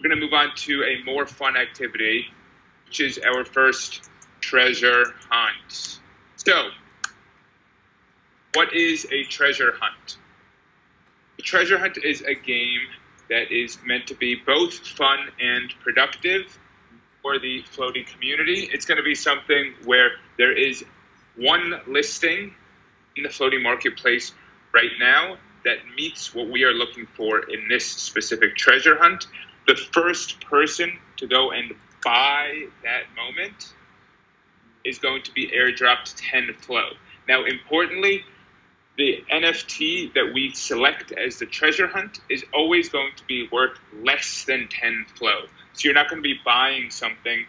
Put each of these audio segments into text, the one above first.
we're going to move on to a more fun activity, which is our first treasure hunt. So, what is a treasure hunt? A treasure hunt is a game that is meant to be both fun and productive for the floating community. It's going to be something where there is one listing in the floating marketplace right now that meets what we are looking for in this specific treasure hunt. The first person to go and buy that moment is going to be airdropped 10 flow. Now, importantly, the NFT that we select as the treasure hunt is always going to be worth less than 10 flow. So you're not going to be buying something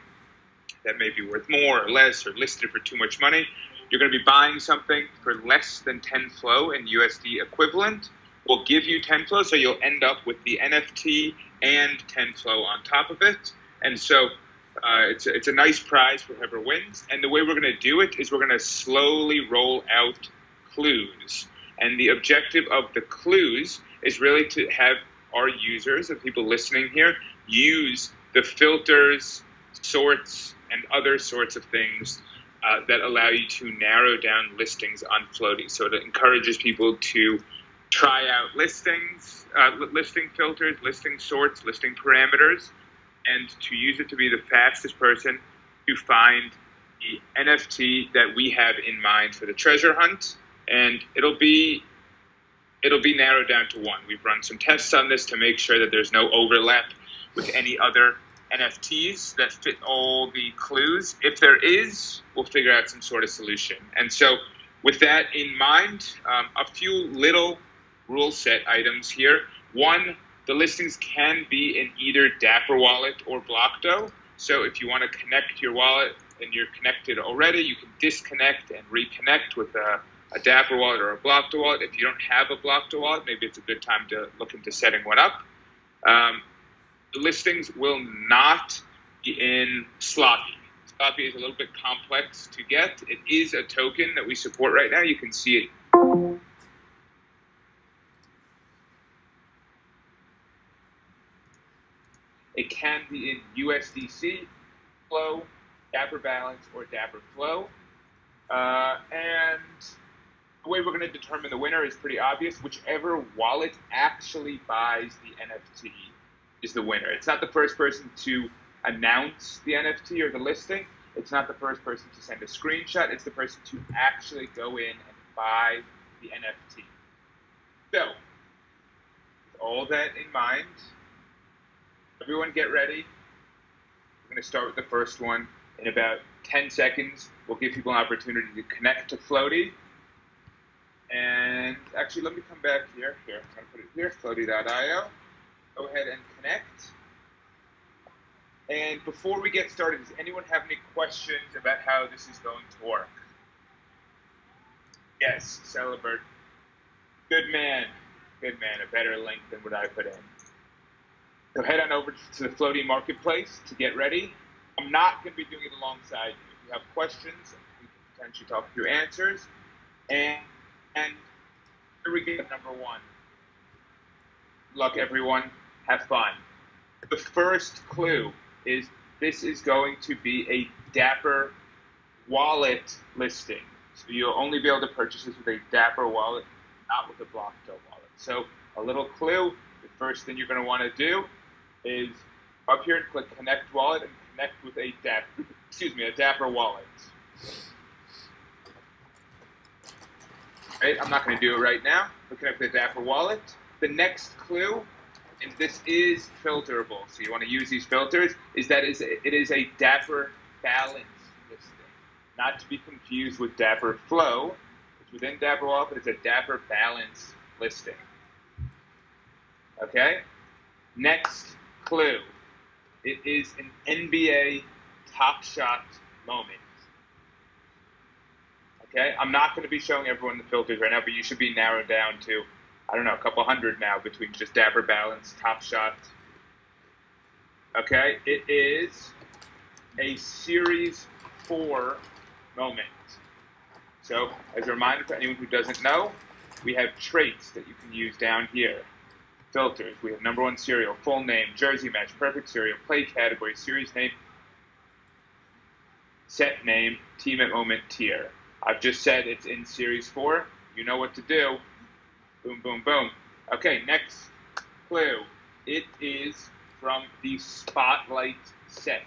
that may be worth more or less or listed for too much money. You're going to be buying something for less than 10 flow in USD equivalent. We'll give you 10 flow, so you'll end up with the NFT and 10 flow on top of it. And so it's a nice prize for whoever wins. And the way we're going to do it is we're going to slowly roll out clues. And the objective of the clues is really to have our users, the people listening here, use the filters, sorts, and other sorts of things that allow you to narrow down listings on Floaty. So it encourages people to try out listings, listing filters, listing sorts, listing parameters, and to use it to be the fastest person to find the NFT that we have in mind for the treasure hunt. And it'll be narrowed down to one. We've run some tests on this to make sure that there's no overlap with any other NFTs that fit all the clues. If there is, we'll figure out some sort of solution. And so with that in mind, a few little rule set items here. One, the listings can be in either Dapper Wallet or Blockdo. So if you want to connect your wallet and you're connected already, you can disconnect and reconnect with a Dapper Wallet or a Blockdo wallet. If you don't have a Blockdo wallet, maybe it's a good time to look into setting one up. The listings will not be in Sloppy. Sloppy is a little bit complex to get. It is a token that we support right now. You can see it. It can be in USDC, Flow, Dapper Balance, or Dapper Flow. And the way we're going to determine the winner is pretty obvious. Whichever wallet actually buys the NFT is the winner. It's not the first person to announce the NFT or the listing. It's not the first person to send a screenshot. It's the person to actually go in and buy the NFT. So, with all that in mind, everyone get ready. We're going to start with the first one. In about 10 seconds, we'll give people an opportunity to connect to Floaty. And actually, let me come back here. Here, I'm going to put it here, floaty.io. Go ahead and connect. And before we get started, does anyone have any questions about how this is going to work? Yes, Celibert. Good man. Good man. A better link than what I put in. So head on over to the Floaty Marketplace to get ready. I'm not going to be doing it alongside you. If you have questions, we can potentially talk through answers. And here we go, number one. Good luck, everyone. Have fun. The first clue is this is going to be a Dapper wallet listing. So you'll only be able to purchase this with a Dapper wallet, not with a Blockdo wallet. So a little clue, the first thing you're going to want to do is up here and click Connect Wallet and connect with a Dapper wallet. Right, I'm not going to do it right now. We'll connect with a Dapper wallet. The next clue, and this is filterable, so you want to use these filters, is that it is a Dapper Balance listing. Not to be confused with Dapper Flow. It's within Dapper Wallet, but it's a Dapper Balance listing. Okay? Next clue. It is an NBA Top Shot moment. Okay? I'm not going to be showing everyone the filters right now, but you should be narrowed down to, I don't know, a couple hundred now between just Dapper Balance, Top Shot. Okay? It is a Series 4 moment. So, as a reminder for anyone who doesn't know, we have traits that you can use down here. filters. We have number one cereal, full name, jersey match, perfect cereal, play category, series name, set name, team at moment, tier. I've just said it's in series 4. You know what to do. Boom, boom, boom. Okay, next clue. It is from the Spotlight set.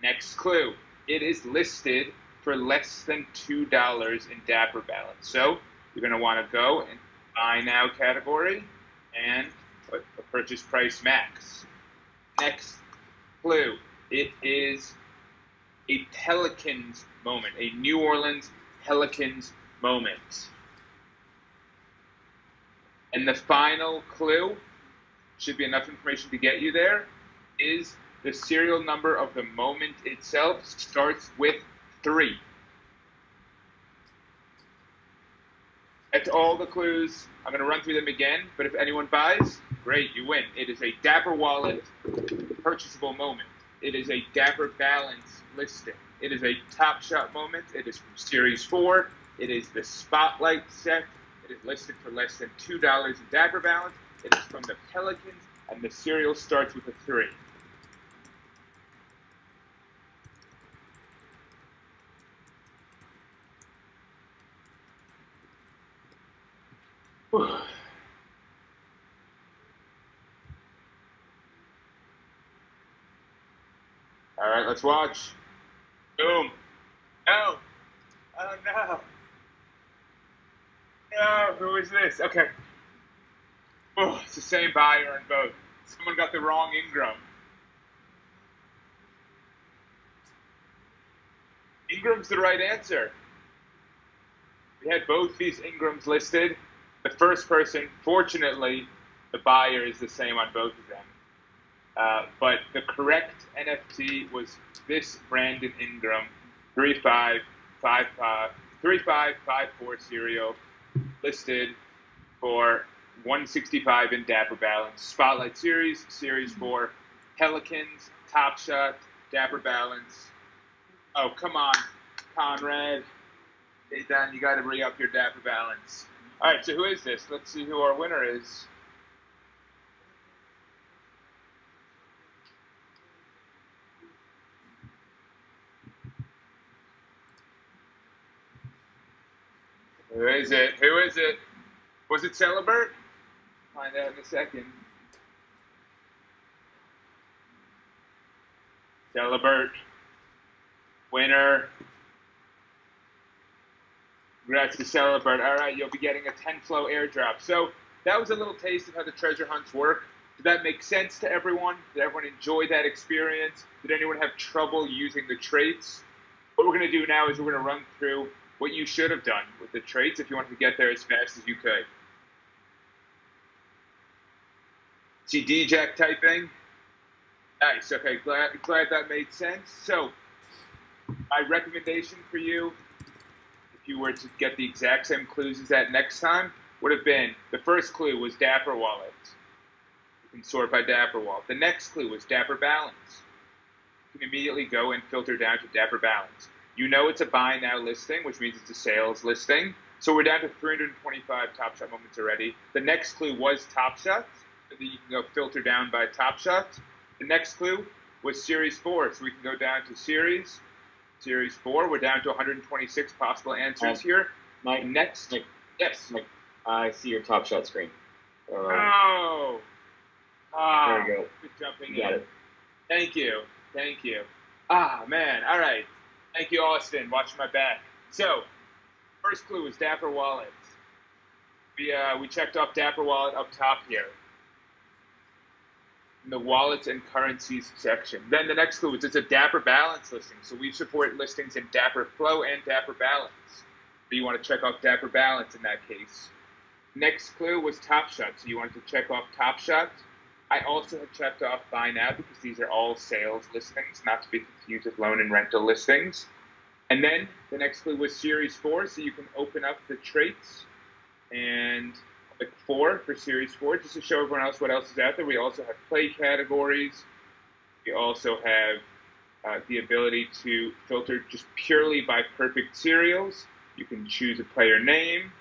Next clue. It is listed for less than $2 in Dapper Balance. So you're going to want to go and buy now category and put the purchase price max. Next clue. It is a Pelicans moment, a New Orleans Pelicans moment. And the final clue, should be enough information to get you there, is the serial number of the moment itself starts with 3. That's all the clues. I'm going to run through them again, but if anyone buys, great, you win. It is a Dapper Wallet purchasable moment. It is a Dapper Balance listing. It is a Top Shot moment. It is from Series 4. It is the Spotlight set. It is listed for less than $2 in Dapper Balance. It is from the Pelicans, and the serial starts with a 3. Whew. All right, let's watch. Boom. No. Oh, no. No, who is this? Okay. Oh, it's the same buyer on both. Someone got the wrong Ingram. Ingram's the right answer. We had both these Ingrams listed. The first person, fortunately, the buyer is the same on both of them. But the correct NFT was this Brandon Ingram, 3554 serial, listed for $165 in Dapper Balance. Spotlight Series, Series 4, Pelicans, Top Shot, Dapper Balance. Oh, come on, Conrad. Hey, Don, you got to re-up your Dapper Balance. All right, so who is this? Let's see who our winner is. Who is it? Who is it? Was it Celibert? Find out in a second. Celibert. Winner. Congrats to Celibert. All right, you'll be getting a 10-flow airdrop. So that was a little taste of how the treasure hunts work. Did that make sense to everyone? Did everyone enjoy that experience? Did anyone have trouble using the traits? What we're going to do now is we're going to run through what you should have done with the traits if you wanted to get there as fast as you could. See D-Jack typing? Nice, okay, glad that made sense. So, my recommendation for you, if you were to get the exact same clues as that next time, would have been, the first clue was Dapper Wallet. You can sort by Dapper Wallet. The next clue was Dapper Balance. You can immediately go and filter down to Dapper Balance. You know it's a buy now listing, which means it's a sales listing. So we're down to 325 Top Shot moments already. The next clue was Top Shot, so that you can go filter down by Top Shot. The next clue was Series 4, so we can go down to Series 4. We're down to 126 possible answers here. Mike, next, Mike, yes. Mike, I see your Top Shot screen. Oh. There you go. Good jumping You got in. it. Thank you. Ah, man. All right. Thank you, Austin. Watching my back. So, first clue was Dapper Wallet. We checked off Dapper Wallet up top here in the wallets and currencies section. Then the next clue is it's a Dapper Balance listing. So we support listings in Dapper Flow and Dapper Balance. So you want to check off Dapper Balance in that case. Next clue was Top Shot. So you wanted to check off Top Shot. I also have checked off Buy Now because these are all sales listings, not to be confused with loan and rental listings. And then the next clue was Series 4, so you can open up the traits and click 4 for Series 4, just to show everyone else what else is out there. We also have play categories. We also have the ability to filter just purely by perfect serials. You can choose a player name,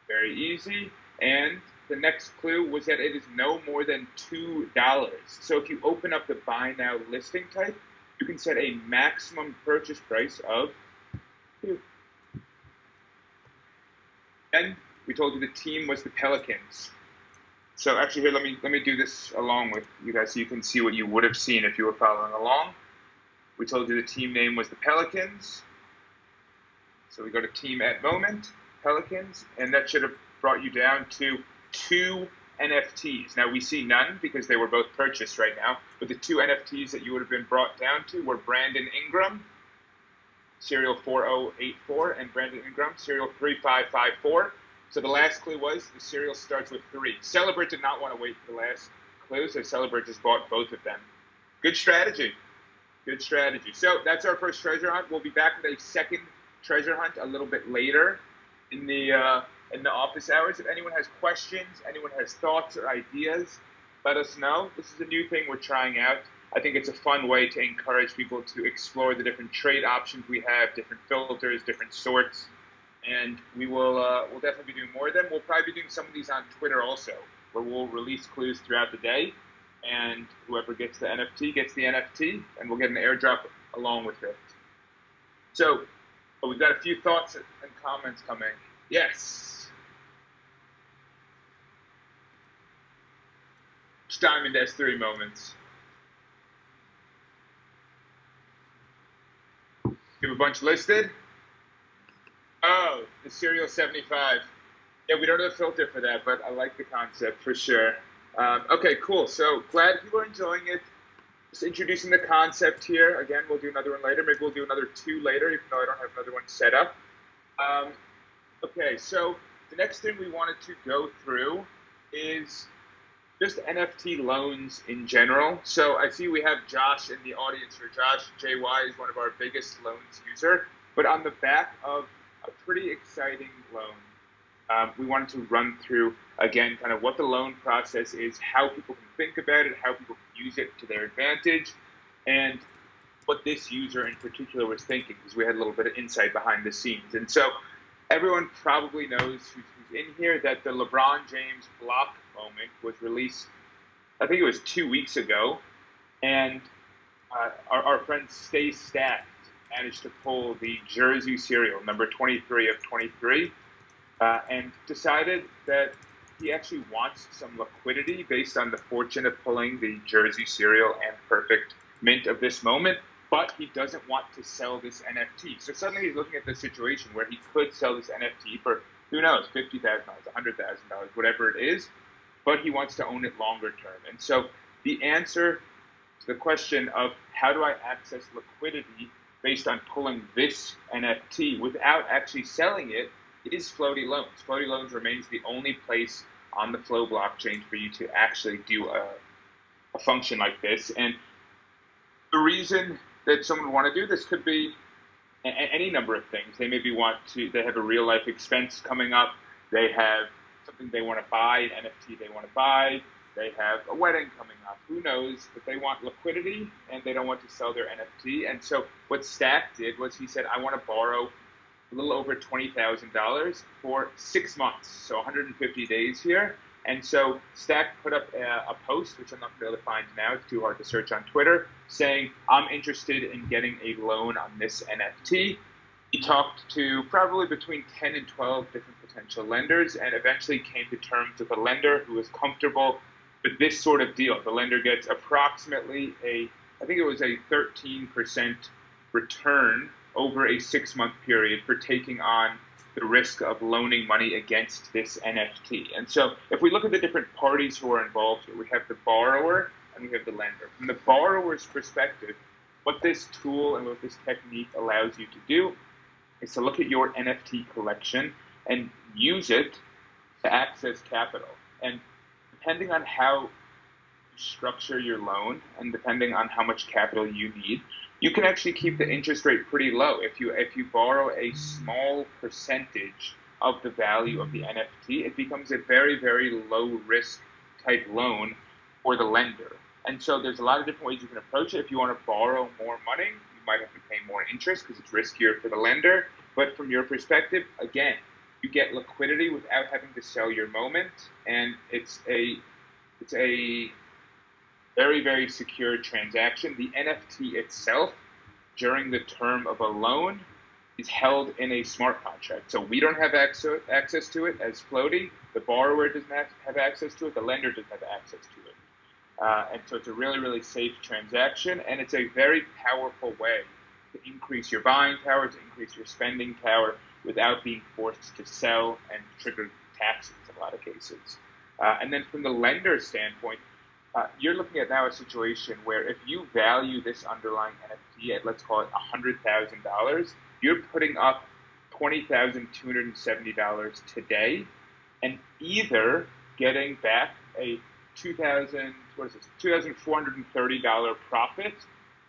very easy. And the next clue was that it is no more than $2. So if you open up the buy now listing type, you can set a maximum purchase price of $2. Then we told you the team was the Pelicans. So actually here, let me do this along with you guys so you can see what you would have seen if you were following along. We told you the team name was the Pelicans. So we go to team at moment, Pelicans, and that should have brought you down to 2 NFTs. Now we see none because they were both purchased right now, but the 2 NFTs that you would have been brought down to were Brandon Ingram, serial 4084, and Brandon Ingram, serial 3554. So the last clue was the serial starts with 3. Celebrate did not want to wait for the last clue, so Celebrate just bought both of them. Good strategy. Good strategy. So that's our first treasure hunt. We'll be back with a second treasure hunt a little bit later in the office hours. If anyone has questions, anyone has thoughts or ideas, let us know. This is a new thing we're trying out. I think it's a fun way to encourage people to explore the different trade options we have, different filters, different sorts. And we'll definitely be doing more of them. We'll probably be doing some of these on Twitter also, where we'll release clues throughout the day. And whoever gets the NFT gets the NFT, and we'll get an airdrop along with it. So we've got a few thoughts and comments coming. Yes. Diamond S3 moments. You have a bunch listed? Oh, the Serial 75. Yeah, we don't have a filter for that, but I like the concept for sure. Okay, cool. So glad people are enjoying it. Just introducing the concept here. Again, we'll do another one later. Maybe we'll do another 2 later, even though I don't have another one set up. Okay, so the next thing we wanted to go through is just NFT loans in general. So I see we have Josh in the audience here. Josh JY is one of our biggest loans user. But on the back of a pretty exciting loan, we wanted to run through, again, kind of what the loan process is, how people can think about it, how people can use it to their advantage, and what this user in particular was thinking, because we had a little bit of insight behind the scenes. And so everyone probably knows who's in here that the LeBron James block moment was released, I think it was 2 weeks ago, and our friend Stay Stacked managed to pull the jersey serial, number 23 of 23, and decided that he actually wants some liquidity based on the fortune of pulling the jersey serial and perfect mint of this moment, but he doesn't want to sell this NFT. So suddenly he's looking at the situation where he could sell this NFT for, who knows, $50,000, $100,000, whatever it is, but he wants to own it longer term. And so the answer to the question of how do I access liquidity based on pulling this NFT without actually selling it is Floaty Loans. Floaty Loans remains the only place on the Flow blockchain for you to actually do a function like this. And the reason that someone would want to do this could be any number of things. They maybe they have a real life expense coming up. They have something they want to buy, an NFT they want to buy. They have a wedding coming up. Who knows? But they want liquidity and they don't want to sell their NFT. And so what Stack did was he said, I want to borrow a little over $20,000 for 6 months, so 150 days here. And so Stack put up a post, which I'm not going to be able to find now, it's too hard to search on Twitter, saying, I'm interested in getting a loan on this NFT. He talked to probably between 10 and 12 different potential lenders and eventually came to terms with a lender who was comfortable with this sort of deal. The lender gets approximately I think it was a 13% return over a 6-month period for taking on the risk of loaning money against this NFT. And so if we look at the different parties who are involved here, we have the borrower and we have the lender. From the borrower's perspective, what this tool and what this technique allows you to do is to look at your NFT collection and use it to access capital. And depending on how you structure your loan and depending on how much capital you need, you can actually keep the interest rate pretty low. If you borrow a small percentage of the value of the NFT, it becomes a very, very low risk type loan for the lender. And so there's a lot of different ways you can approach it. If you want to borrow more money, you might have to pay more interest because it's riskier for the lender. But from your perspective, again, you get liquidity without having to sell your moment, and it's a very, very secure transaction. The NFT itself, during the term of a loan, is held in a smart contract. So we don't have access to it as Floaty. The borrower doesn't have access to it. The lender doesn't have access to it. And so it's a really, really safe transaction, and it's a very powerful way to increase your buying power, to increase your spending power without being forced to sell and trigger taxes in a lot of cases. And then from the lender standpoint, you're looking at now a situation where if you value this underlying NFT at, let's call it $100,000, you're putting up $20,270 today, and either getting back a $2,430 profit,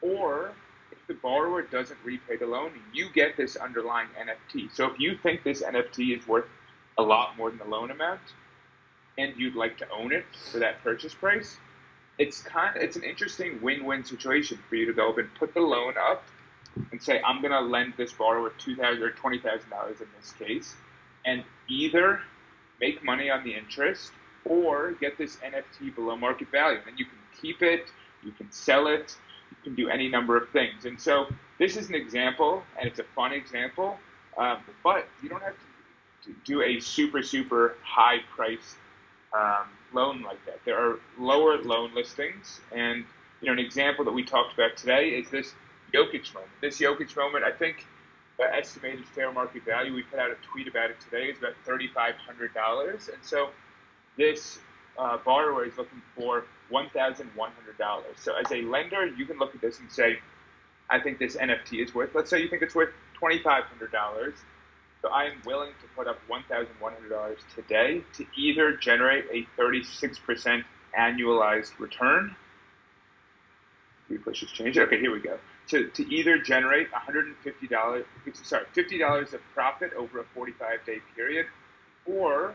or if the borrower doesn't repay the loan, you get this underlying NFT. So if you think this NFT is worth a lot more than the loan amount, and you'd like to own it for that purchase price, it's an interesting win-win situation for you to go up and put the loan up and say, I'm going to lend this borrower $2,000 or $20,000 in this case, and either make money on the interest or get this NFT below market value. And you can keep it, you can sell it, you can do any number of things. And so this is an example, and it's a fun example, but you don't have to do a super, super high price loan like that. There are lower loan listings, and an example that we talked about today is this Jokic moment. This Jokic moment, I think the estimated fair market value, we put out a tweet about it today, is about $3,500. And so this borrower is looking for $1,100. So as a lender, you can look at this and say, I think this NFT is worth, let's say you think it's worth $2,500. So I am willing to put up $1,100 today to either generate a 36% annualized return. Refresh has changed. Okay, here we go. To either generate $50 of profit over a 45-day period, or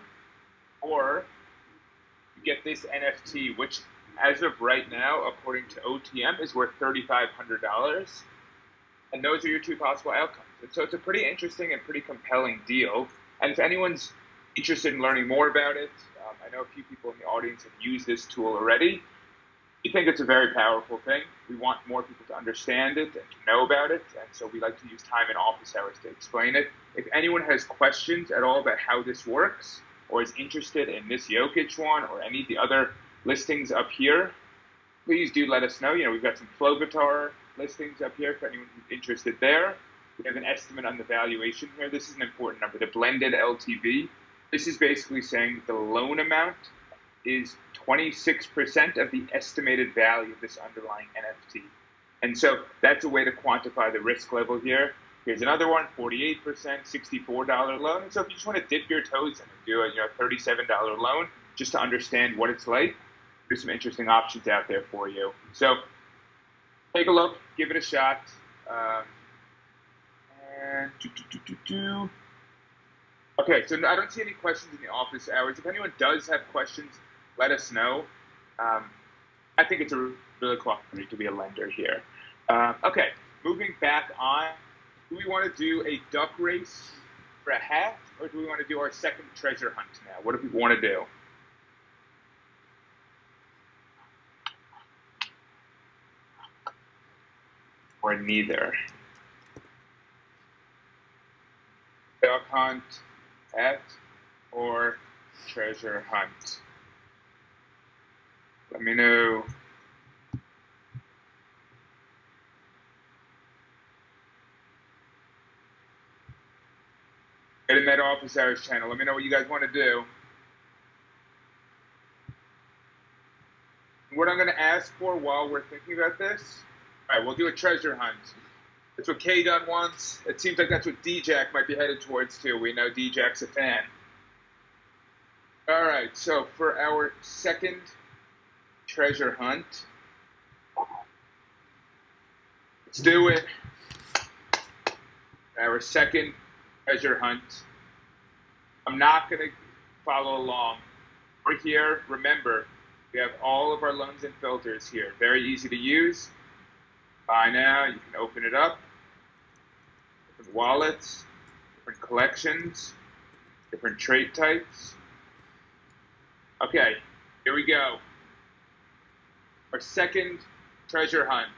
you get this NFT, which as of right now, according to OTM, is worth $3,500. And those are your two possible outcomes. And so it's a pretty interesting and pretty compelling deal. And if anyone's interested in learning more about it, I know a few people in the audience have used this tool already. We think it's a very powerful thing. We want more people to understand it and to know about it. And so we like to use time in office hours to explain it. If anyone has questions at all about how this works, or is interested in this Jokic one or any of the other listings up here, please do let us know. We've got some Flowguitar listings up here for anyone who's interested there. We have an estimate on the valuation here. This is an important number, the blended LTV. This is basically saying that the loan amount is 26% of the estimated value of this underlying NFT. And so that's a way to quantify the risk level here. Here's another one, 48%, $64 loan. And so if you just want to dip your toes in and do a $37 loan just to understand what it's like, there's some interesting options out there for you. So take a look, give it a shot. Okay, so I don't see any questions in the office hours. If anyone does have questions, let us know. I think it's a really cool opportunity to be a lender here. Okay, moving back on. Do we want to do a duck race for a hat, or do we want to do our second treasure hunt now? What do we want to do? Or neither? Duck hunt, hat, or treasure hunt? Let me know. Get in that office hours channel. Let me know what you guys want to do. What I'm going to ask for while we're thinking about this, all right, we'll do a treasure hunt. That's what K-Dun wants. It seems like that's what D-Jack might be headed towards too. We know D-Jack's a fan. All right, so for our second treasure hunt, let's do it. Our second treasure hunt. I'm not going to follow along. We're here. Remember, we have all of our loans and filters here. Very easy to use. Buy now. You can open it up. Open wallets. different collections, different trait types. Okay, here we go. Our second treasure hunt.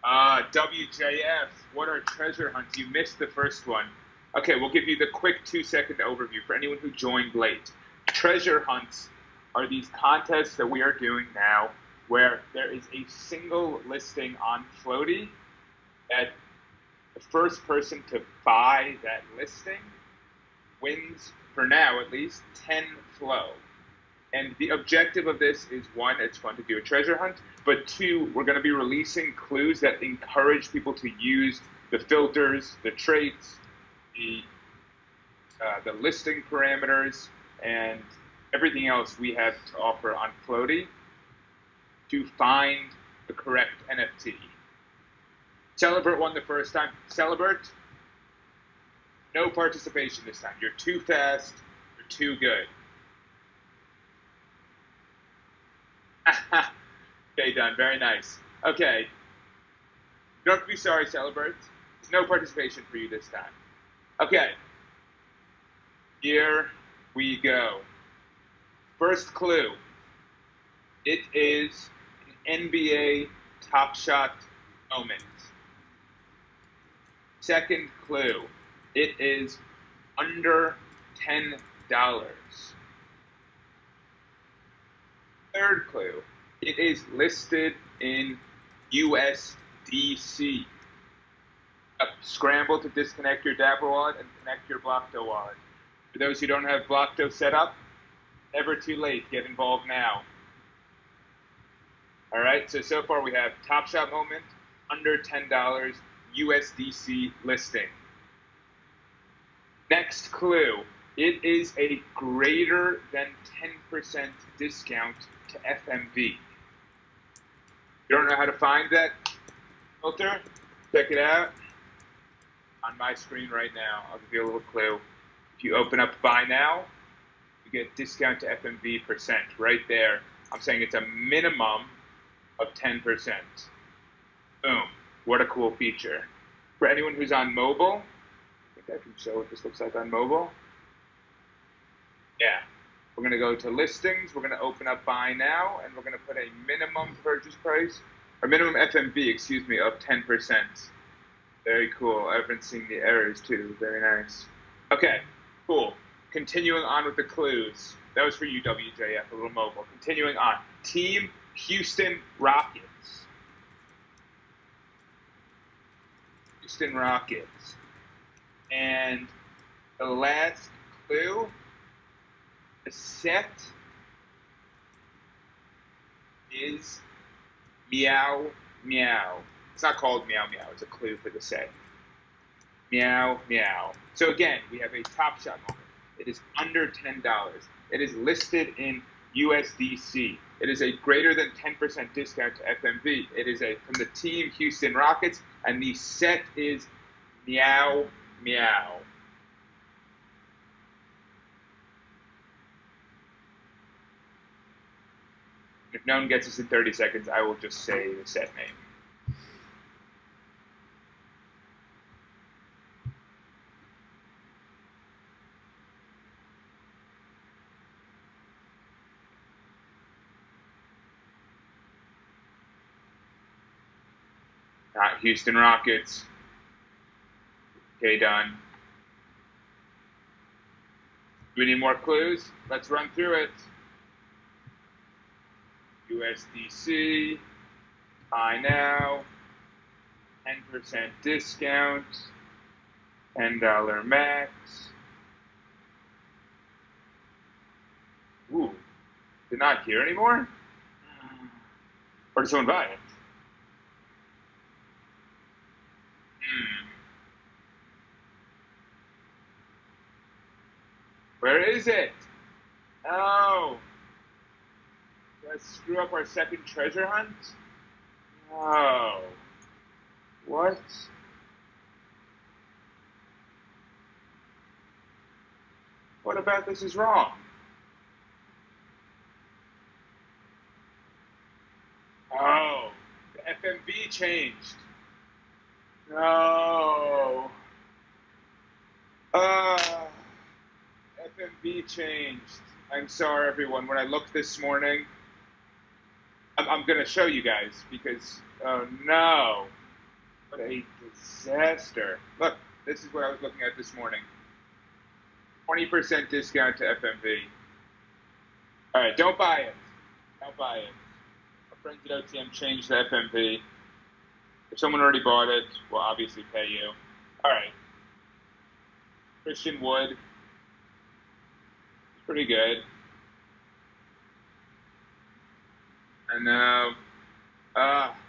WJF, what are treasure hunts? You missed the first one. Okay, we'll give you the quick 2-second overview for anyone who joined late. Treasure hunts are these contests that we are doing now where there is a single listing on Floaty that the first person to buy that listing wins, for now at least, 10 flow. And the objective of this is, one, it's fun to do a treasure hunt, but two, we're going to be releasing clues that encourage people to use the filters, the traits, the listing parameters, and everything else we have to offer on Floaty to find the correct NFT. Celibert won the first time. Celibert, no participation this time. You're too fast. You're too good. Okay, done. Very nice. Okay. You don't have to be sorry, Celibert. There's no participation for you this time. Okay. Here we go. First clue. It is an NBA Top Shot moment. Second clue. It is under $10. Third clue. It is listed in USDC. Scramble to disconnect your Dapper wallet and connect your Blocto wallet. For those who don't have Blocto set up, never too late. Get involved now. All right, so far we have Top Shot moment, under $10, USDC listing. Next clue. It is a greater than 10% discount to FMV. You don't know how to find that filter? Check it out on my screen right now. I'll give you a little clue. If you open up Buy Now, you get discount to FMV percent right there. I'm saying it's a minimum of 10%. Boom. What a cool feature. For anyone who's on mobile, I think I can show what this looks like on mobile. Yeah. We're going to go to listings. We're going to open up Buy Now, and we're going to put a minimum purchase price, or minimum FMV, excuse me, of 10%. Very cool. I've been seeing the errors too. Very nice. Okay, cool. Continuing on with the clues. That was for you, WJF, a little mobile. Continuing on. Team Houston Rockets. Houston Rockets. And the last clue, the set is Meow Meow. It's not called Meow Meow. It's a clue for the set. Meow Meow. So again, we have a Top Shot moment. It is under $10. It is listed in USDC. It is a greater than 10% discount to FMV. It is from the team Houston Rockets, and the set is Meow Meow. If no one gets this in 30 seconds, I will just say the set name. Not Houston Rockets. Okay, done. Do we need more clues? Let's run through it. USDC, Buy Now, 10% discount, $10 max. Ooh, did not hear anymore? Or did someone buy it? Where is it? Oh. Let's screw up our second treasure hunt? Oh. What? What about this is wrong? Oh. The FMV changed. No. FMV changed. I'm sorry, everyone. When I looked this morning, I'm going to show you guys because, oh no. What a disaster. Look, this is what I was looking at this morning. 20% discount to FMV. All right, don't buy it. Don't buy it. Our friends at OTM changed the FMV. If someone already bought it, we'll obviously pay you. All right. Christian Wood. It's pretty good. And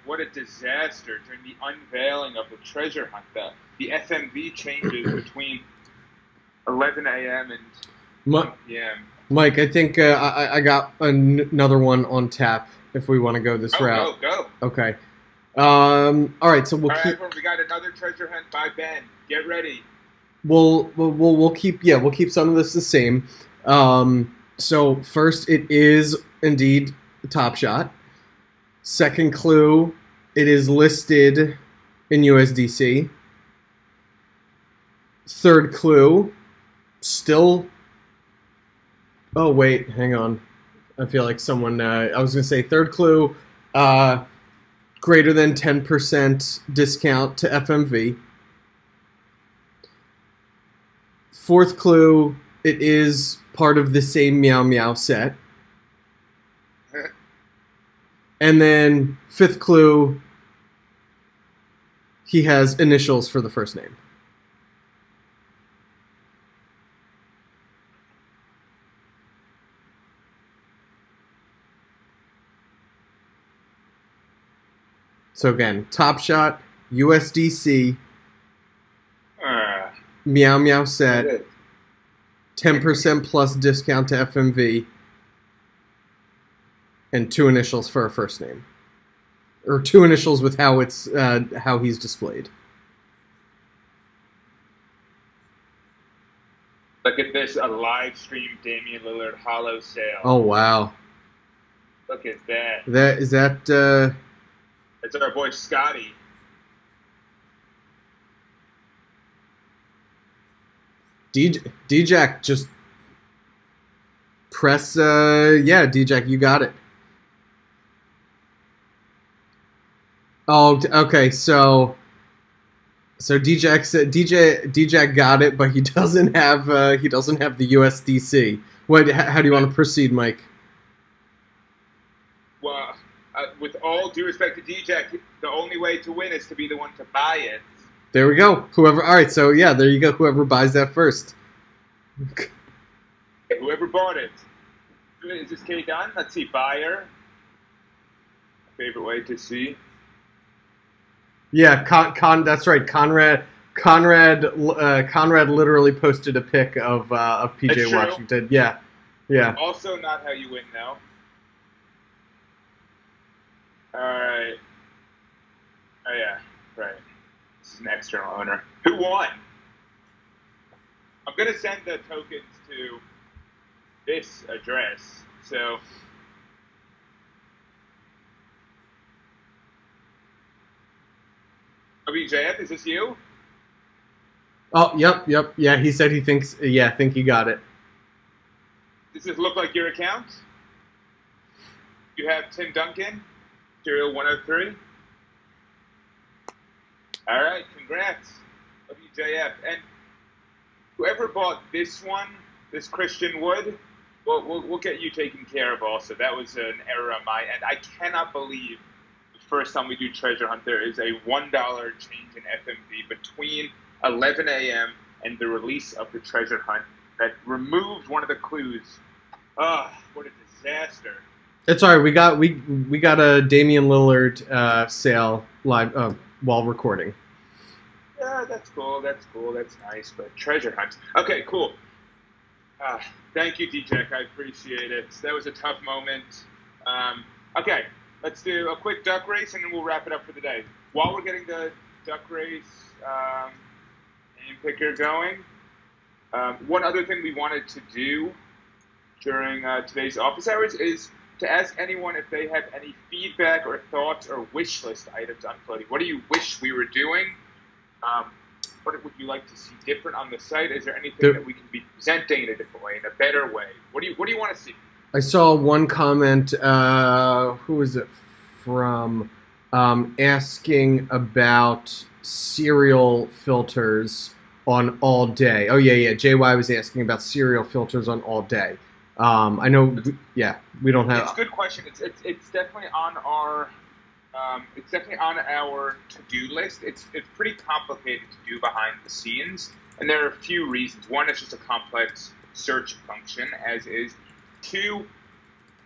what a disaster during the unveiling of the treasure hunt. The FMV changes between 11 a.m. and 1 p.m. Mike, I think I got another one on tap if we want to go this route. Go. Okay. All right, so we'll keep. Everyone, we got another treasure hunt by Ben. Get ready. We'll keep some of this the same. So first, it is indeed Top Shot. Second clue, it is listed in USDC. Third clue, still. Oh wait, hang on. I feel like someone. I was gonna say third clue, greater than 10% discount to FMV. Fourth clue, it is part of the same Meow Meow set. And then fifth clue, he has initials for the first name. So again, Top Shot, USDC, Meow Meow set, 10% plus discount to FMV, and 2 initials for a first name, or 2 initials with how it's how he's displayed. Look at this, a live stream Damian Lillard holo sale. Oh wow! Look at that. Is that? It's our boy Scotty. D-Jack, just press. Yeah, D-Jack, you got it. Oh, okay. So D-Jack said D-Jack got it, but he doesn't have the USDC. How do you want to proceed, Mike? Well, with all due respect to D-Jack, the only way to win is to be the one to buy it. There we go. Whoever. All right. So yeah, there you go. Whoever buys that first. Whoever bought it. Is this K done? Let's see. Buyer. Favorite way to see. Yeah, that's right. Conrad literally posted a pic of PJ Washington. Yeah. Also, not how you win, though. All right. Oh yeah, right. This is an external owner. Who won? I'm gonna send the tokens to this address. So. WJF, is this you? Oh, yep. Yeah, he said he thinks. Yeah, I think he got it. Does this look like your account? You have Tim Duncan, Serial 103. All right, congrats, WJF. And whoever bought this one, this Christian Wood, we'll get you taken care of also. That was an error on my end. I cannot believe first time we do Treasure Hunt, there is a $1 change in FMV between 11 a.m. and the release of the Treasure Hunt that removed one of the clues. What a disaster! It's all right. We got a Damian Lillard sale live while recording. Yeah, that's cool. That's nice. But Treasure Hunt. Okay, cool. Thank you, D-Jack. I appreciate it. That was a tough moment. Okay. Let's do a quick duck race, and then we'll wrap it up for the day. While we're getting the duck race name picker going, one other thing we wanted to do during today's office hours is to ask anyone if they have any feedback or thoughts or wish list items on floating. What do you wish we were doing? What would you like to see different on the site? Is there anything that we can be presenting in a different way, in a better way? What do you want to see? I saw one comment. Who was it from? Asking about serial filters on all day. Oh yeah. JY was asking about serial filters on all day. I know. Yeah, we don't have. It's a good question. It's definitely on our. It's definitely on our to-do list. It's pretty complicated to do behind the scenes, and there are a few reasons. One, it's just a complex search function, as is. Two,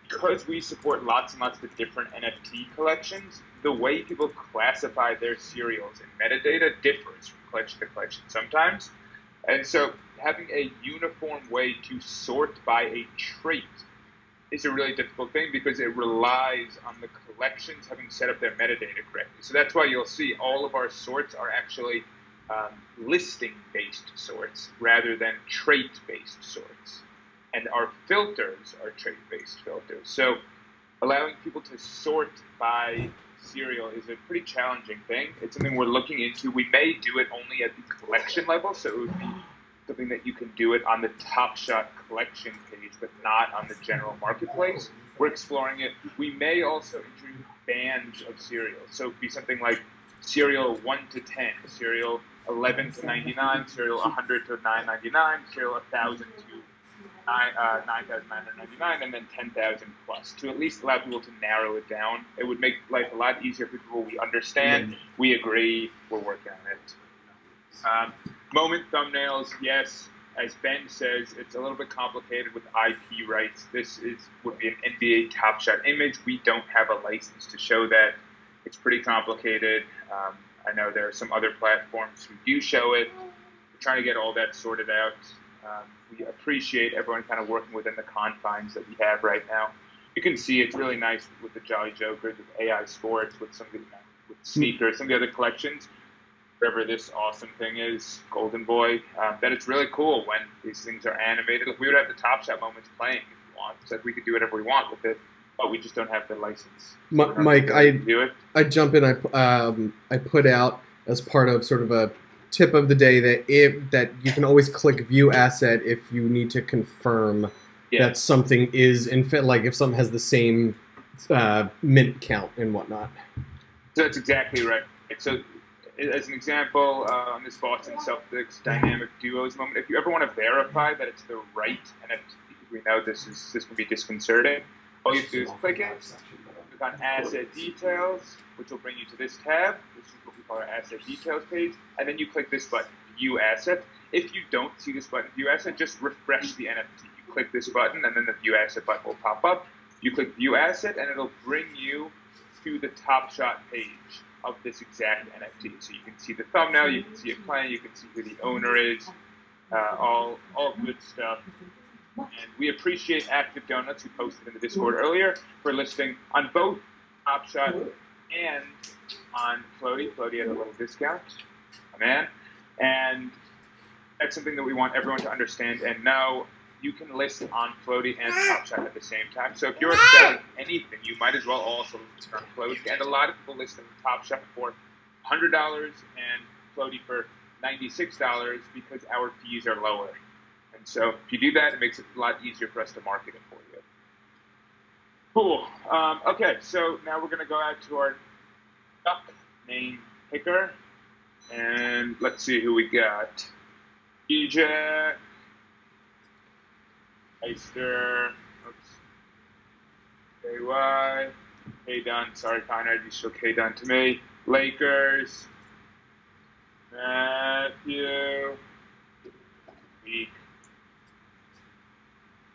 because we support lots and lots of different NFT collections, the way people classify their serials in metadata differs from collection to collection sometimes. And so having a uniform way to sort by a trait is a really difficult thing because it relies on the collections having set up their metadata correctly. So that's why you'll see all of our sorts are actually listing-based sorts rather than trait-based sorts. And our filters are trait-based filters. So allowing people to sort by serial is a pretty challenging thing. It's something we're looking into. We may do it only at the collection level, so it would be something that you can do it on the Top Shot collection page, but not on the general marketplace. We're exploring it. We may also introduce bands of serials. So it'd be something like serial 1 to 10, serial 11 to 99, serial 100 to 999, serial 1,000 to 9,999, and then 10,000 plus, to at least allow people to narrow it down. It would make life a lot easier for people. We understand, we agree, we're working on it. Moment thumbnails, yes. As Ben says, it's a little bit complicated with IP rights. This would be an NBA Top Shot image. We don't have a license to show that. It's pretty complicated. I know there are some other platforms who do show it. We're trying to get all that sorted out. We appreciate everyone kind of working within the confines that we have right now. You can see it's really nice with the Jolly Jokers, with AI Sports, with some of the with sneakers, some of the other collections. Whatever this awesome thing is, Golden Boy, that it's really cool when these things are animated. We would have the Top Shot moments playing if you want. So we could do whatever we want with it, but we just don't have the license. So Mike, I jump in. I put out as part of sort of a tip of the day that you can always click View Asset if you need to confirm that something is in fit. Like if something has the same mint count and whatnot. So that's exactly right. So, as an example, on this Boston Celtics Dynamic Duos moment, if you ever want to verify that it's the right NFT, we know this can be disconcerting. All you have to do is click it, click on Asset Details, which will bring you to this tab. This is what we call our Asset Details page, and then you click this button, View Asset. If you don't see this button, View Asset, just refresh the NFT. You click this button, and then the View Asset button will pop up. You click View Asset, and it'll bring you to the Top Shot page of this exact NFT. So you can see the thumbnail, you can see it playing, you can see who the owner is, all good stuff. And we appreciate Active Donuts, who posted in the Discord earlier, for listing on both Top Shot and on Floaty. Floaty had a little discount, man. And that's something that we want everyone to understand and know. You can list on Floaty and Top Shot at the same time. So if you're selling anything, you might as well also list on Floaty. And a lot of people list on Top Shot for $100 and Floaty for $96 because our fees are lower. And so if you do that, it makes it a lot easier for us to market it for you. Cool. Okay, so now we're going to go out to our duck name picker. And let's see who we got. EJ. Heister, KY, K-Dunn, sorry Conrad, you show K-Dunn to me. Lakers, Matthew, Week,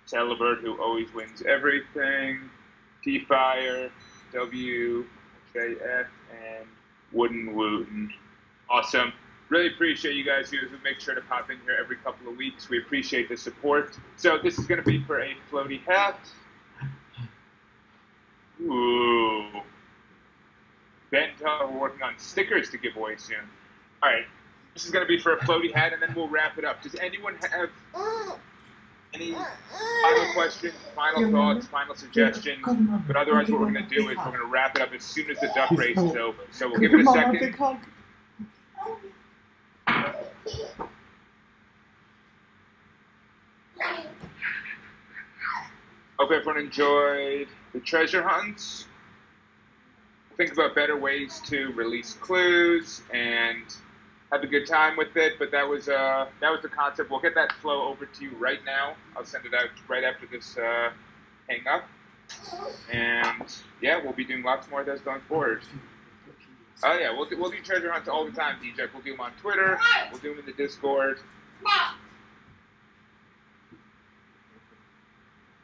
Celibert, who always wins everything, T-Fire, W, JF, and Wooden Wooten. Awesome. Really appreciate you guys who make sure to pop in here every couple of weeks. We appreciate the support. So this is going to be for a Floaty hat. Ooh. Ben, we're working on stickers to give away soon. All right. This is going to be for a Floaty hat, and then we'll wrap it up. Does anyone have any final questions, final thoughts, final suggestions? But otherwise what we're going to do is we're going to wrap it up as soon as the duck race is over. So we'll give it a second. Hope everyone enjoyed the treasure hunts. Think about better ways to release clues and have a good time with it. But that was the concept. We'll get that flow over to you right now. I'll send it out right after this hang up. And yeah, we'll be doing lots more of those going forward. Oh yeah, we'll do treasure hunts all the time, DJ. We'll do them on Twitter. We'll do them in the Discord. I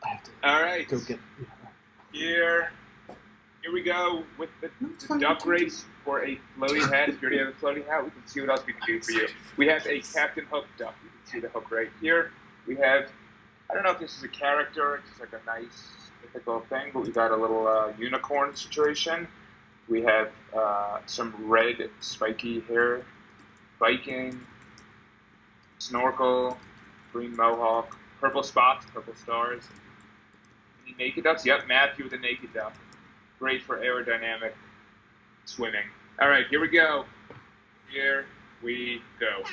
have to All right. go get. Here we go with the duck race for a floaty hat. If you already have a floaty hat, we can see what else we can do for you. We have a Captain Hook duck. You can see the hook right here. We have, I don't know if this is a character, it's just like a nice mythical thing, but we got a little unicorn situation. We have some red spiky hair, Viking, snorkel, green mohawk, purple spots, purple stars. Any naked ducks? Yep, Matthew with a naked duck. Great for aerodynamic swimming. All right, here we go. Here we go.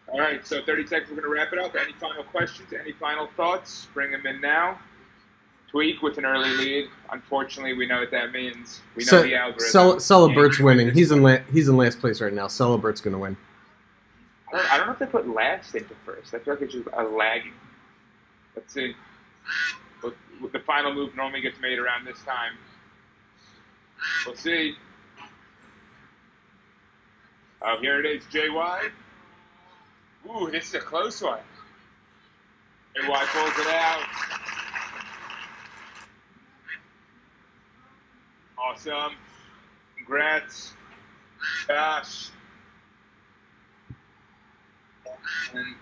All right, so 30 seconds, we're going to wrap it up. Any final questions, any final thoughts? Bring them in now. Tweak with an early lead. Unfortunately, we know what that means. We know the algorithm. Celebert's winning. He's in last place right now. Celebert's going to win. I don't know if they put last into first. I feel like it's just a lagging. Let's see. The final move normally gets made around this time. We'll see. Oh, here it is, JY. Ooh, this is a close one. JY pulls it out. Awesome. Congrats. Gosh. And